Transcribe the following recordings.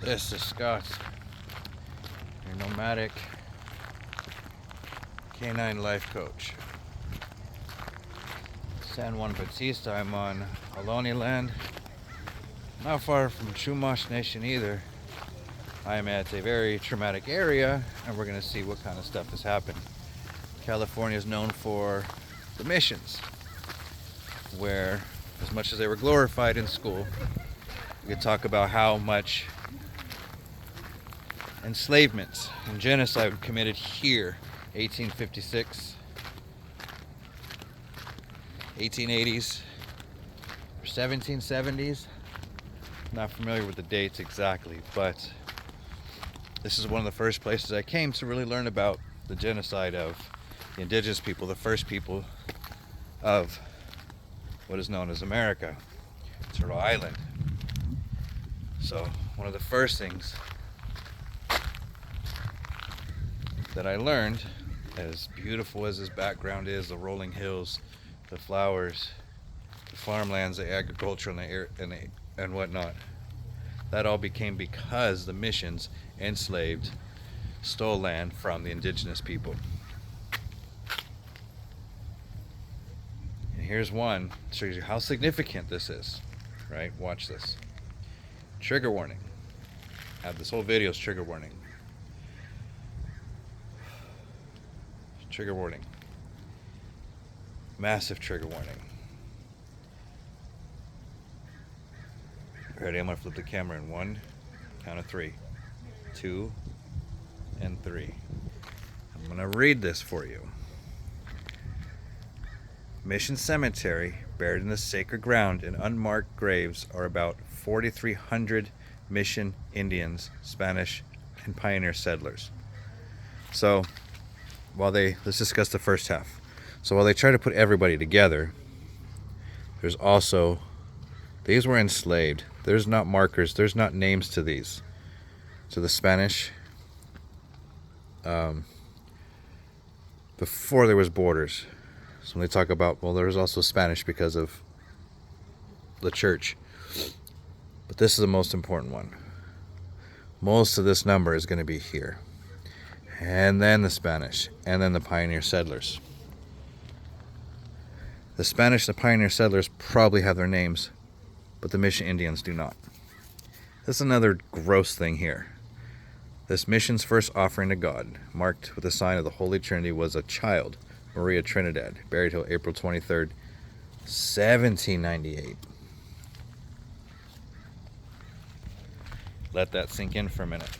This is Scott, your nomadic canine life coach. San Juan Bautista. I'm on Ohlone land, not far from Chumash Nation either. I'm at a very traumatic area, and we're going to see what kind of stuff has happened. California is known for the missions, where, as much as they were glorified in school, we could talk about how much enslavement and genocide committed here. 1856, 1880s, or 1770s. Not familiar with the dates exactly, but this is one of the first places I came to really learn about the genocide of the indigenous people, the first people of what is known as America, Turtle Island. So one of the first things that I learned, as beautiful as this background is, the rolling hills, the flowers, the farmlands, the agriculture, and the air, and whatnot, that all became because the missions enslaved, stole land from the indigenous people. And here's one that shows you how significant this is, right? Watch this. Trigger warning. This whole video is trigger warning. Trigger warning. Massive trigger warning. Ready? I'm going to flip the camera in 1, count of 3, 2, and 3. I'm going to read this for you. Mission Cemetery, buried in the sacred ground in unmarked graves, are about 4,300 mission Indians, Spanish, and pioneer settlers. So, let's discuss the first half. So while they try to put everybody together, there's also, these were enslaved. There's not markers, there's not names to these. So the Spanish, before there was borders. So when they talk about, well, there was also Spanish because of the church. But this is the most important one. Most of this number is going to be here. And then the Spanish, and then the pioneer settlers. The Spanish, the pioneer settlers probably have their names, but the mission Indians do not. This is another gross thing here. This mission's first offering to God, marked with the sign of the Holy Trinity, was a child, Maria Trinidad, buried till April 23rd, 1798. Let that sink in for a minute.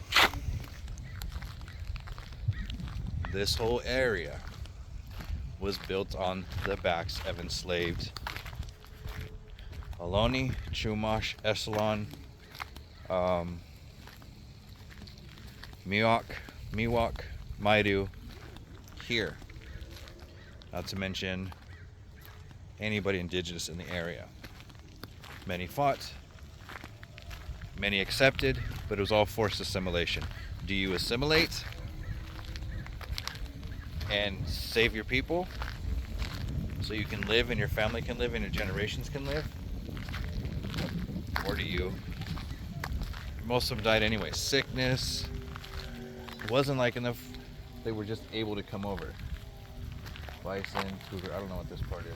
This whole area was built on the backs of enslaved Ohlone, Chumash, Echelon, Miwok, Maidu, here. Not to mention anybody indigenous in the area. Many fought, many accepted, but it was all forced assimilation. Do you assimilate and save your people so you can live and your family can live and your generations can live? Or do you? Most of them died anyway. Sickness. It wasn't like enough. They were just able to come over. Bison, cougar, I don't know what this part is.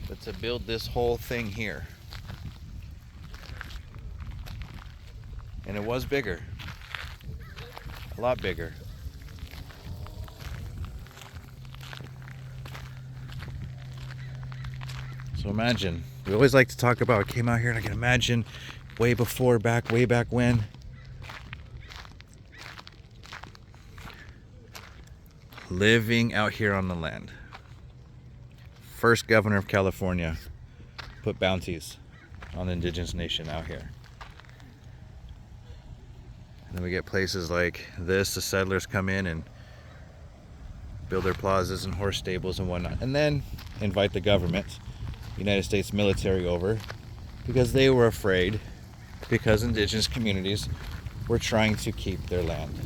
But to build this whole thing here. And it was bigger. A lot bigger. So imagine, we always like to talk about, I came out here and I can imagine way back when. Living out here on the land. First governor of California put bounties on the indigenous nation out here. And then we get places like this, the settlers come in and build their plazas and horse stables and whatnot. And then invite the government, United States military, over because they were afraid, because indigenous communities were trying to keep their land.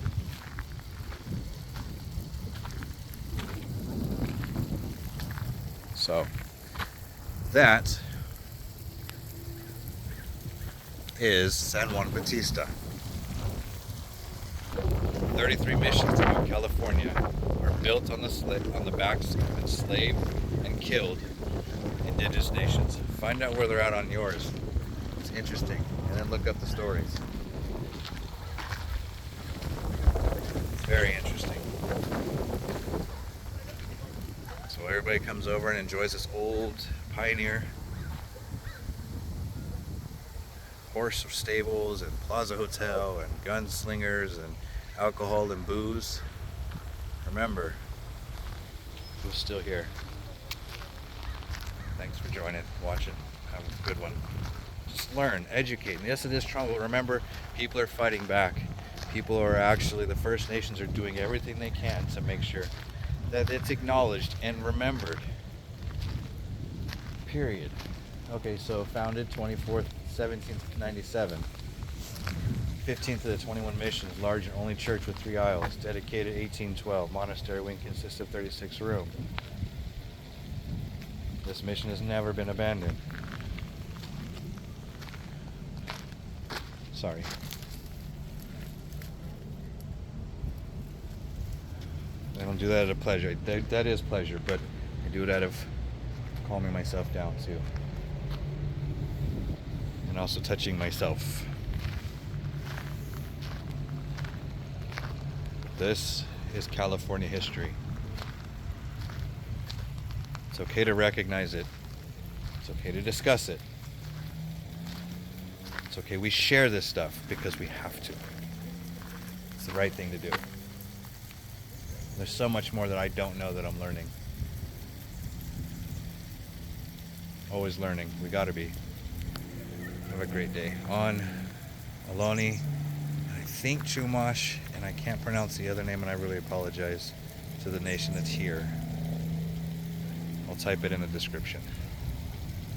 So that is San Juan Bautista. 33 missions throughout California are built on the backs of enslaved and killed indigenous nations. Find out where they're at on yours. It's interesting. And then look up the stories. Very interesting. So everybody comes over and enjoys this old pioneer horse stables and Plaza Hotel and gunslingers and alcohol and booze. Remember, who's still here? Thanks for joining, watching. Have a good one. Just learn, educate. And yes, it is trouble. Remember, people are fighting back. People are actually, the First Nations are doing everything they can to make sure that it's acknowledged and remembered. Period. Okay, so founded 24th, 1797. 15th of the 21 missions, large and only church with 3 aisles, dedicated 1812. Monastery wing consists of 36 rooms. This mission has never been abandoned. Sorry. I don't do that out of pleasure. That is pleasure, but I do it out of calming myself down too. And also touching myself. This is California history. It's okay to recognize it. It's okay to discuss it. It's okay we share this stuff because we have to. It's the right thing to do. There's so much more that I don't know that I'm learning. Always learning. We gotta be. Have a great day. On Aloni, I think Chumash, and I can't pronounce the other name, and I really apologize to the nation that's here. I'll type it in the description.